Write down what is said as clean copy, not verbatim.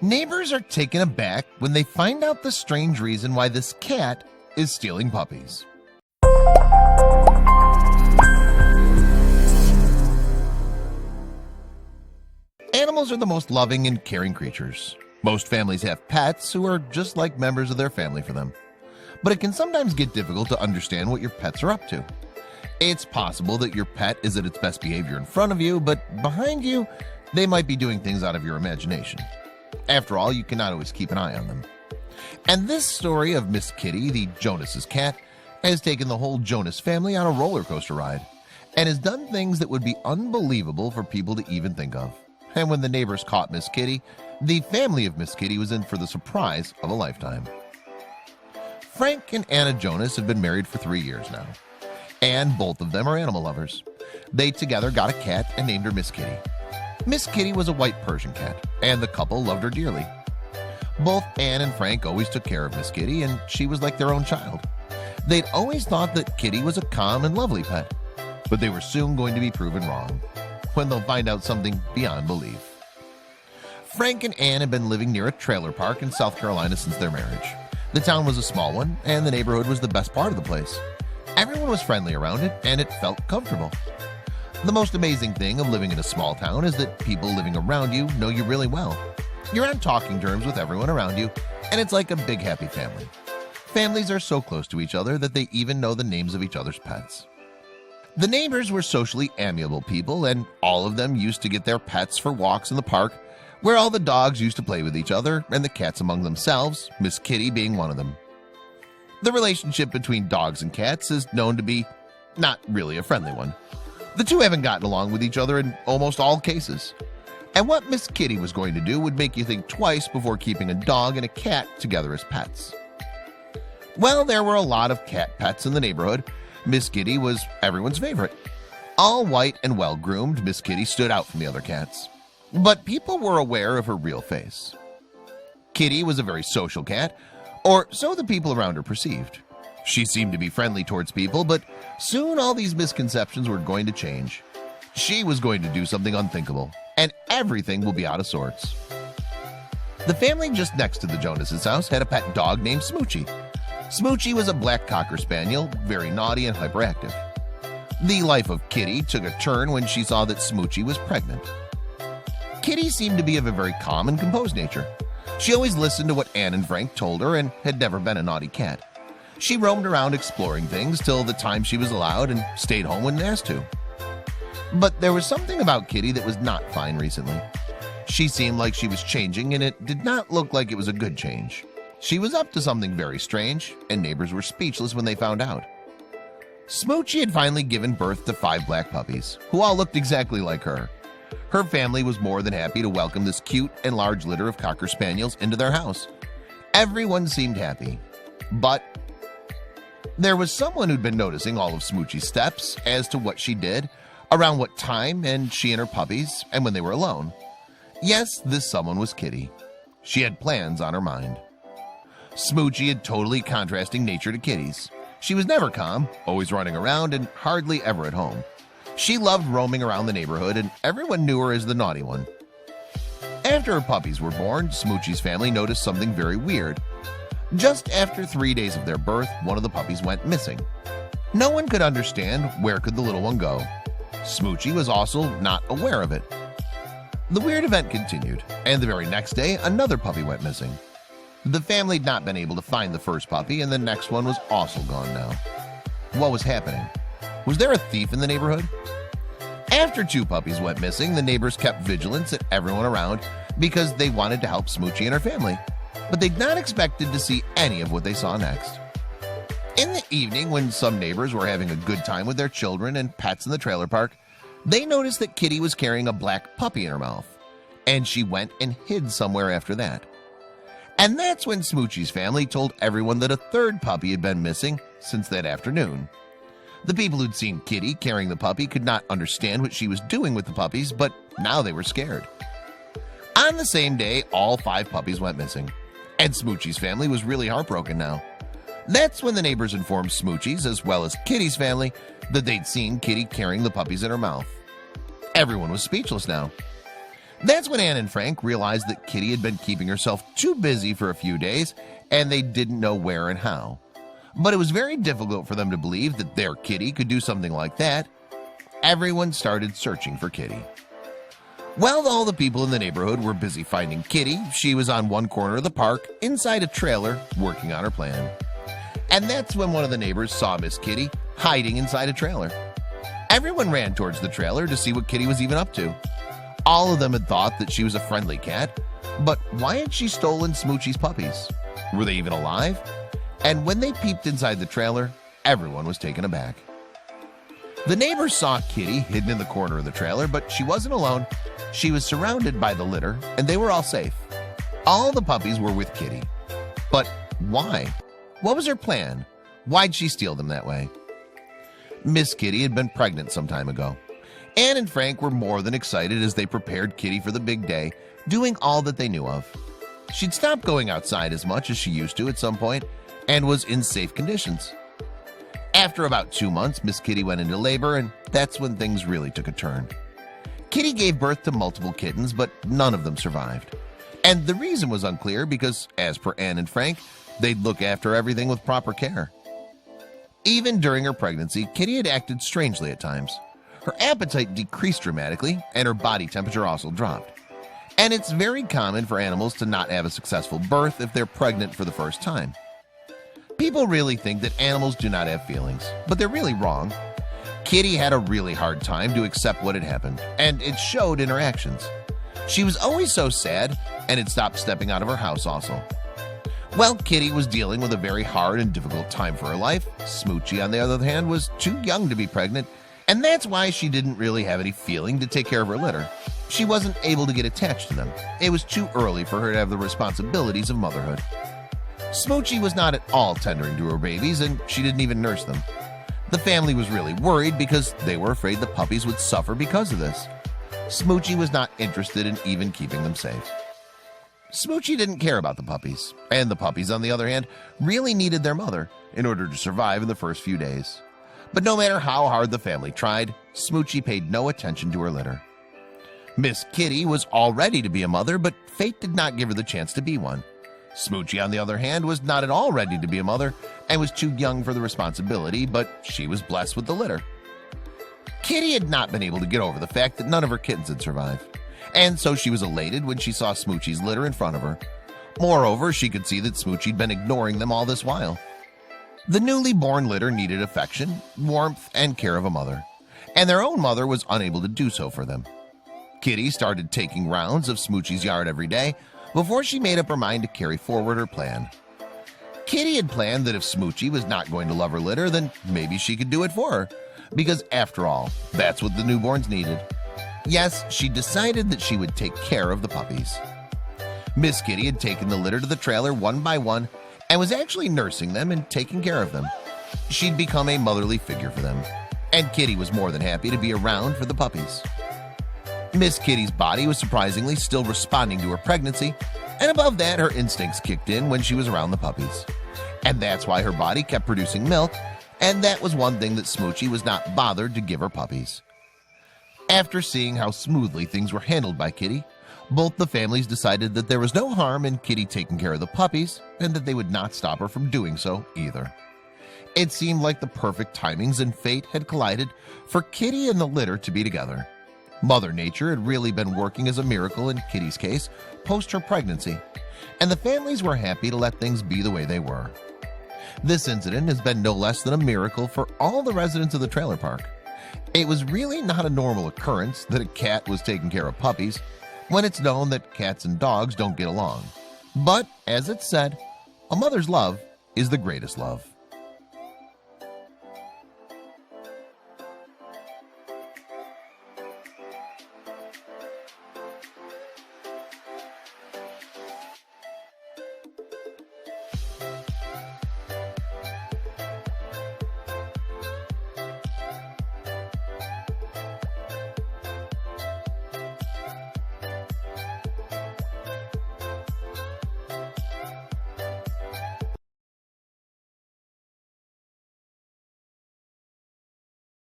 Neighbors are taken aback when they find out the strange reason why this cat is stealing puppies. Animals are the most loving and caring creatures. Most families have pets who are just like members of their family for them. But it can sometimes get difficult to understand what your pets are up to. It's possible that your pet is at its best behavior in front of you, but behind you, they might be doing things out of your imagination. After all, you cannot always keep an eye on them. And this story of Miss Kitty, the Jonas's cat, has taken the whole Jonas family on a roller coaster ride and has done things that would be unbelievable for people to even think of. And when the neighbors caught Miss Kitty, the family of Miss Kitty was in for the surprise of a lifetime. Frank and Anna Jonas have been married for 3 years now, and both of them are animal lovers. They together got a cat and named her Miss Kitty. Miss Kitty was a white Persian cat, and the couple loved her dearly. Both Ann and Frank always took care of Miss Kitty, and she was like their own child. They'd always thought that Kitty was a calm and lovely pet, but they were soon going to be proven wrong when they'll find out something beyond belief. Frank and Ann had been living near a trailer park in South Carolina since their marriage. The town was a small one, and the neighborhood was the best part of the place. Everyone was friendly around it, and it felt comfortable. The most amazing thing of living in a small town is that people living around you know you really well. You're on talking terms with everyone around you, and it's like a big happy family. Families are so close to each other that they even know the names of each other's pets. The neighbors were socially amiable people, and all of them used to get their pets for walks in the park, where all the dogs used to play with each other and the cats among themselves, Miss Kitty being one of them. The relationship between dogs and cats is known to be not really a friendly one. The two haven't gotten along with each other in almost all cases. And what Miss Kitty was going to do would make you think twice before keeping a dog and a cat together as pets. Well, there were a lot of cat pets in the neighborhood. Miss Kitty was everyone's favorite. All white and well-groomed, Miss Kitty stood out from the other cats. But people were aware of her real face. Kitty was a very social cat, or so the people around her perceived. She seemed to be friendly towards people, but soon all these misconceptions were going to change. She was going to do something unthinkable, and everything will be out of sorts. The family just next to the Jonas's house had a pet dog named Smoochie. Smoochie was a black Cocker Spaniel, very naughty and hyperactive. The life of Kitty took a turn when she saw that Smoochie was pregnant. Kitty seemed to be of a very calm and composed nature. She always listened to what Ann and Frank told her and had never been a naughty cat. She roamed around exploring things till the time she was allowed and stayed home when asked to. But there was something about Kitty that was not fine recently. She seemed like she was changing, and it did not look like it was a good change. She was up to something very strange, and neighbors were speechless when they found out. Smoochie had finally given birth to 5 black puppies, who all looked exactly like her. Her family was more than happy to welcome this cute and large litter of Cocker Spaniels into their house. Everyone seemed happy, but there was someone who'd been noticing all of Smoochie's steps as to what she did, around what time, and she and her puppies, and when they were alone. Yes, this someone was Kitty. She had plans on her mind. Smoochie had totally contrasting nature to Kitty's. She was never calm, always running around, and hardly ever at home. She loved roaming around the neighborhood, and everyone knew her as the naughty one. After her puppies were born, Smoochie's family noticed something very weird. Just after 3 days of their birth, one of the puppies went missing. No one could understand where could the little one go. Smoochie was also not aware of it. The weird event continued, and the very next day, another puppy went missing. The family had not been able to find the first puppy, and the next one was also gone now. What was happening? Was there a thief in the neighborhood? After 2 puppies went missing, the neighbors kept vigilance at everyone around because they wanted to help Smoochie and her family, but they'd not expected to see any of what they saw next. In the evening, when some neighbors were having a good time with their children and pets in the trailer park, they noticed that Kitty was carrying a black puppy in her mouth, and she went and hid somewhere after that. And that's when Smoochie's family told everyone that a 3rd puppy had been missing since that afternoon. The people who'd seen Kitty carrying the puppy could not understand what she was doing with the puppies, but now they were scared. On the same day, all 5 puppies went missing, and Smoochie's family was really heartbroken now. That's when the neighbors informed Smoochie's as well as Kitty's family that they'd seen Kitty carrying the puppies in her mouth. Everyone was speechless now. That's when Anne and Frank realized that Kitty had been keeping herself too busy for a few days, and they didn't know where and how. But it was very difficult for them to believe that their Kitty could do something like that. Everyone started searching for Kitty. While all the people in the neighborhood were busy finding Kitty, she was on one corner of the park inside a trailer working on her plan. And that's when one of the neighbors saw Miss Kitty hiding inside a trailer. Everyone ran towards the trailer to see what Kitty was even up to. All of them had thought that she was a friendly cat, but why had she stolen Smoochie's puppies? Were they even alive? And when they peeped inside the trailer, everyone was taken aback. The neighbors saw Kitty hidden in the corner of the trailer, but she wasn't alone. She was surrounded by the litter, and they were all safe. All the puppies were with Kitty. But why? What was her plan? Why'd she steal them that way? Miss Kitty had been pregnant some time ago. Anne and Frank were more than excited as they prepared Kitty for the big day, doing all that they knew of. She'd stopped going outside as much as she used to at some point and was in safe conditions. After about 2 months, Miss Kitty went into labor, and that's when things really took a turn. Kitty gave birth to multiple kittens, but none of them survived. And the reason was unclear because, as per Anne and Frank, they'd look after everything with proper care. Even during her pregnancy, Kitty had acted strangely at times. Her appetite decreased dramatically, and her body temperature also dropped. And it's very common for animals to not have a successful birth if they're pregnant for the first time. People really think that animals do not have feelings, but they're really wrong. Kitty had a really hard time to accept what had happened, and it showed in her actions. She was always so sad and had stopped stepping out of her house also. While Kitty was dealing with a very hard and difficult time for her life, Smoochie, on the other hand, was too young to be pregnant, and that's why she didn't really have any feeling to take care of her litter. She wasn't able to get attached to them. It was too early for her to have the responsibilities of motherhood. Smoochie was not at all tendering to her babies, and she didn't even nurse them. The family was really worried because they were afraid the puppies would suffer because of this. Smoochie was not interested in even keeping them safe. Smoochie didn't care about the puppies, and the puppies, on the other hand, really needed their mother in order to survive in the first few days. But no matter how hard the family tried, Smoochie paid no attention to her litter. Miss Kitty was all ready to be a mother, but fate did not give her the chance to be one. Smoochie, on the other hand, was not at all ready to be a mother and was too young for the responsibility, but she was blessed with the litter. Kitty had not been able to get over the fact that none of her kittens had survived, and so she was elated when she saw Smoochie's litter in front of her. Moreover, she could see that Smoochie'd been ignoring them all this while. The newly born litter needed affection, warmth, and care of a mother, and their own mother was unable to do so for them. Kitty started taking rounds of Smoochie's yard every day before she made up her mind to carry forward her plan. Kitty had planned that if Smoochie was not going to love her litter, then maybe she could do it for her, because after all, that's what the newborns needed. Yes, she decided that she would take care of the puppies. Miss Kitty had taken the litter to the trailer one by one and was actually nursing them and taking care of them. She'd become a motherly figure for them, and Kitty was more than happy to be around for the puppies. Miss Kitty's body was surprisingly still responding to her pregnancy, and above that, her instincts kicked in when she was around the puppies. And that's why her body kept producing milk, and that was one thing that Smoochie was not bothered to give her puppies. After seeing how smoothly things were handled by Kitty, both the families decided that there was no harm in Kitty taking care of the puppies, and that they would not stop her from doing so either. It seemed like the perfect timings and fate had collided for Kitty and the litter to be together. Mother Nature had really been working as a miracle in Kitty's case post her pregnancy, and the families were happy to let things be the way they were. This incident has been no less than a miracle for all the residents of the trailer park. It was really not a normal occurrence that a cat was taking care of puppies when it's known that cats and dogs don't get along. But as it's said, a mother's love is the greatest love.